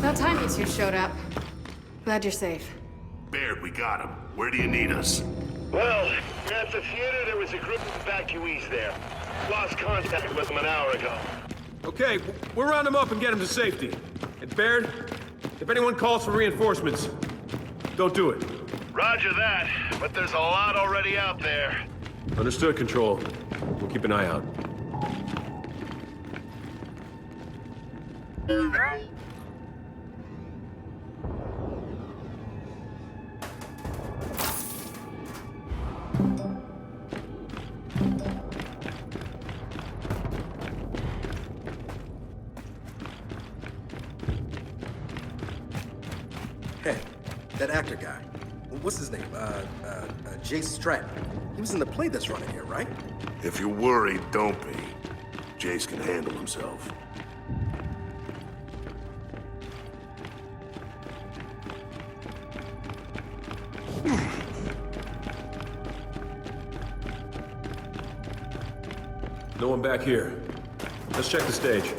About time you two showed up. Glad you're safe. Baird, we got him. Where do you need us? Well, at the theater, there was a group of evacuees there. Lost contact with them an hour ago. Okay, we'll round them up and get them to safety. And Baird, if anyone calls for reinforcements, don't do it. Roger that, but there's a lot already out there. Understood, Control. We'll keep an eye out. Hey, that actor guy. What's his name? Jace Stratton. He was in the play that's running here, right? If you're worried, don't be. Jace can handle himself. No one back here. Let's check the stage.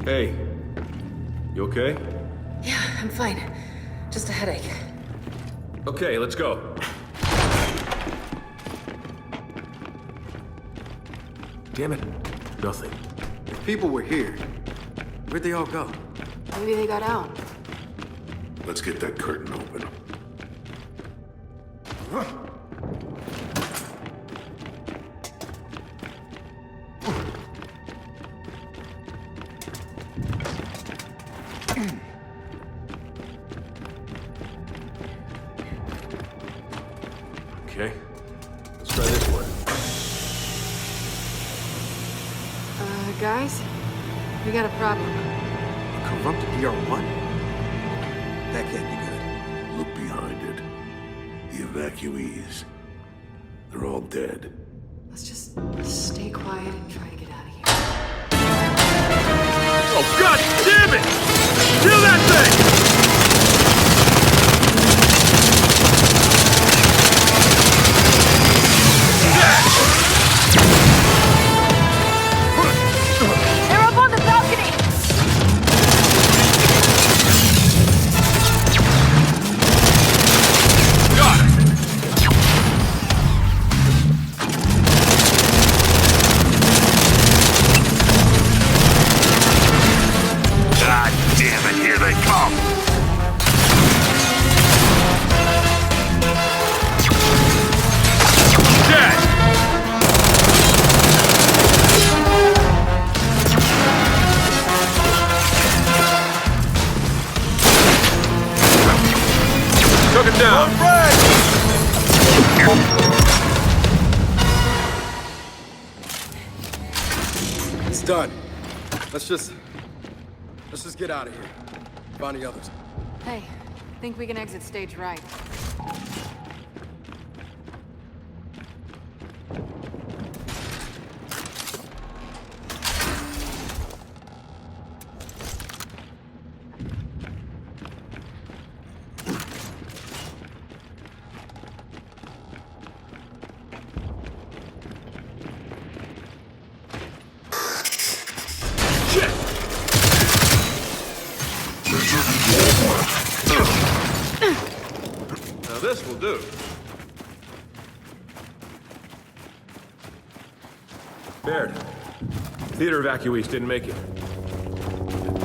Hey, you okay? Yeah, I'm fine. Just a headache. Okay, let's go. Damn it. Nothing. If people were here, where'd they all go? Maybe they got out. Let's get that curtain open. Okay, let's try this one. Guys? We got a problem. A corrupted DR-1? That can't be good. Look behind it. The evacuees. They're all dead. Let's just stay quiet and try to get out of here. Oh, God damn it! Kill that thing! They're up on the balcony! Got it! God damn it, here they come! Dead! Took it down. It's done. Let's just get out of here. Find the others. Hey, think we can exit stage right. Shit! Now this will do. Baird, theater evacuees didn't make it.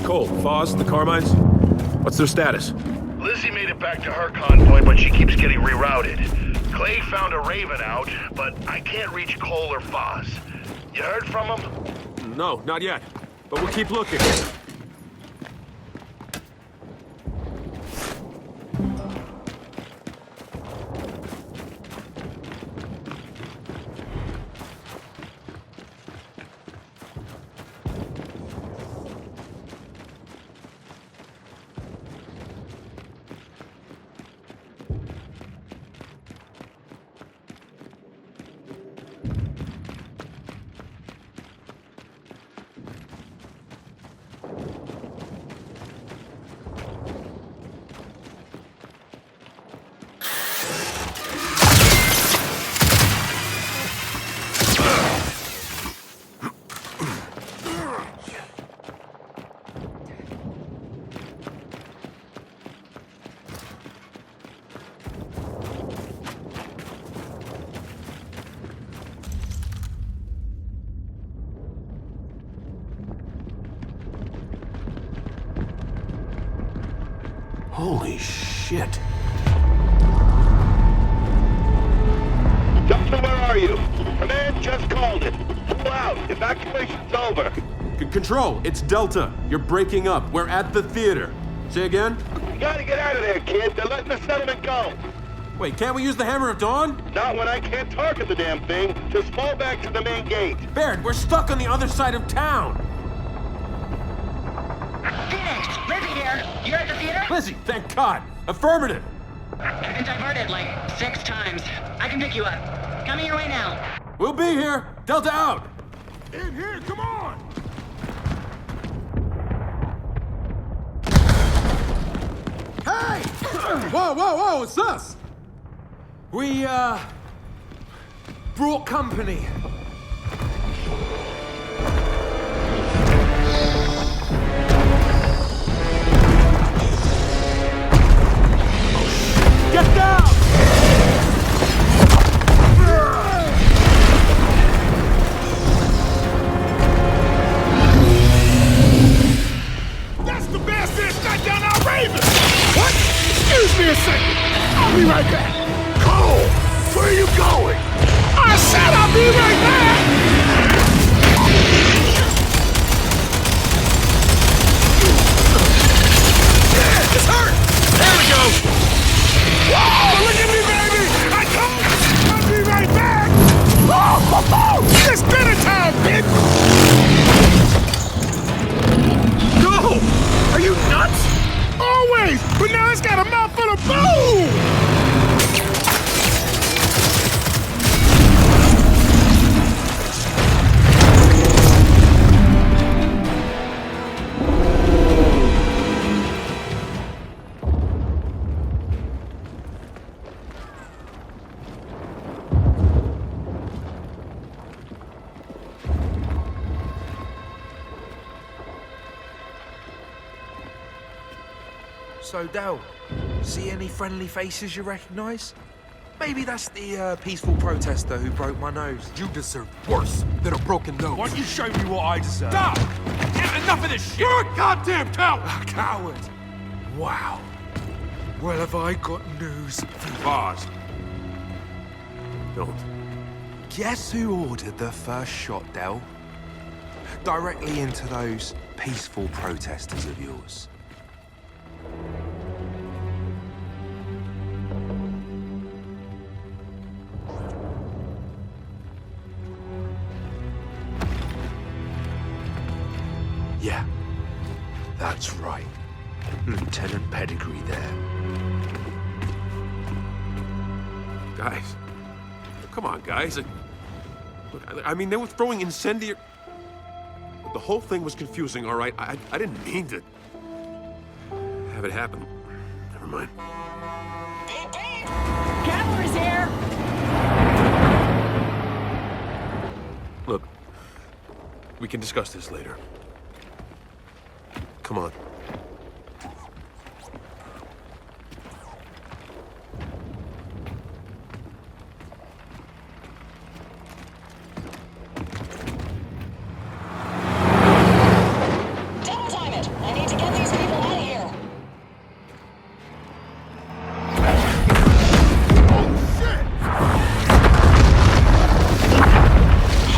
Cole, Foz, the Carmines, what's their status? Lizzie made it back to her convoy, but she keeps getting rerouted. Clay found a Raven out, but I can't reach Cole or Foz. You heard from them? No, not yet. But we'll keep looking. Holy shit. Delta, where are you? Command just called it. Pull out. Evacuation's over. Control, it's Delta. You're breaking up. We're at the theater. Say again? You gotta get out of there, kid. They're letting the settlement go. Wait, can't we use the Hammer of Dawn? Not when I can't target the damn thing. Just fall back to the main gate. Baird, we're stuck on the other side of town. Phoenix, Lizzie here. You're at the theater? Lizzie, thank God. Affirmative. I've been diverted like 6 times. I can pick you up. Coming your way now. We'll be here. Delta out. In here, come on! Hey! Whoa, it's us! We, brought company. Get down! That's the bastard that shot down our Raven! What? Excuse me a second. I'll be right back. Cole, where are you going? I said I'll be right back! It's hurt! There we go! Whoa, look at me, baby! I told you I'll be right back! Oh, it's dinner time, bitch! No! Are you nuts? Always! But now it's got a mouthful of boom! So, Dal, see any friendly faces you recognize? Maybe that's the peaceful protester who broke my nose. You deserve worse than a broken nose. Why don't you show me what I deserve? Stop! Enough of this shit! You're a goddamn coward! A coward! Wow. Well, have I got news for Oz? Don't. Guess who ordered the first shot, Del? Directly into those peaceful protesters of yours. Yeah, that's right. Lieutenant Pedigree there. Guys. Come on, guys. Look, I mean, they were throwing incendiary... The whole thing was confusing, all right? I didn't mean to have it happen. Never mind. Cavalry's here! Look, we can discuss this later. Come on. Double time it! I need to get these people out of here!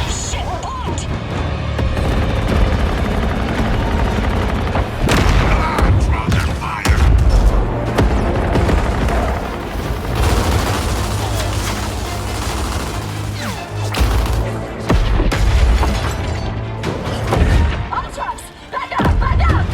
Shit, we're blocked! Draw their fire! On the trucks! Back up! Back up!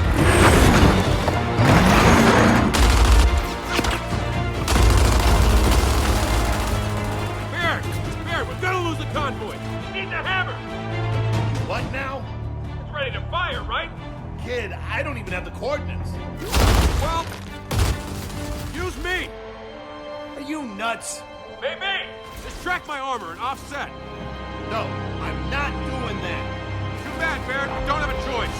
Baird, we're gonna lose the convoy. We need the hammer. What now? It's ready to fire, right? Kid, I don't even have the coordinates. Well, use me. Are you nuts? Maybe. Just track my armor and offset. No, I'm not doing that. Too bad, Baird. We don't have a choice.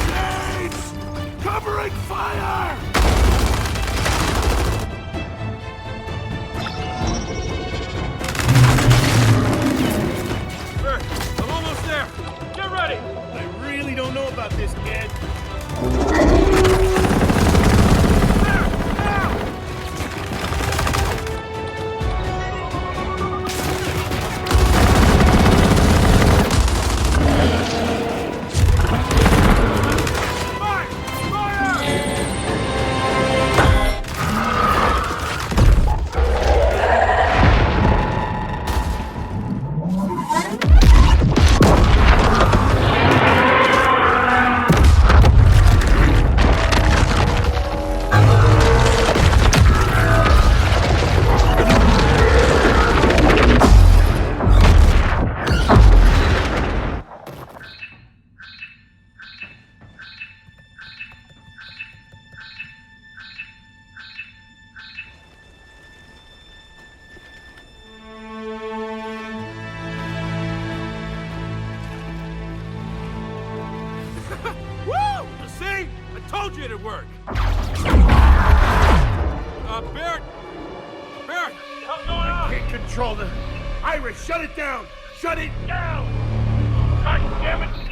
Grenades! Covering fire! Baird, I'm almost there. Get ready. I really don't know about this, kid. Woo! See? I told you it'd work. Barrett! Barrett! What's going on? I can't control the... Iris, shut it down! Shut it down! God damn it!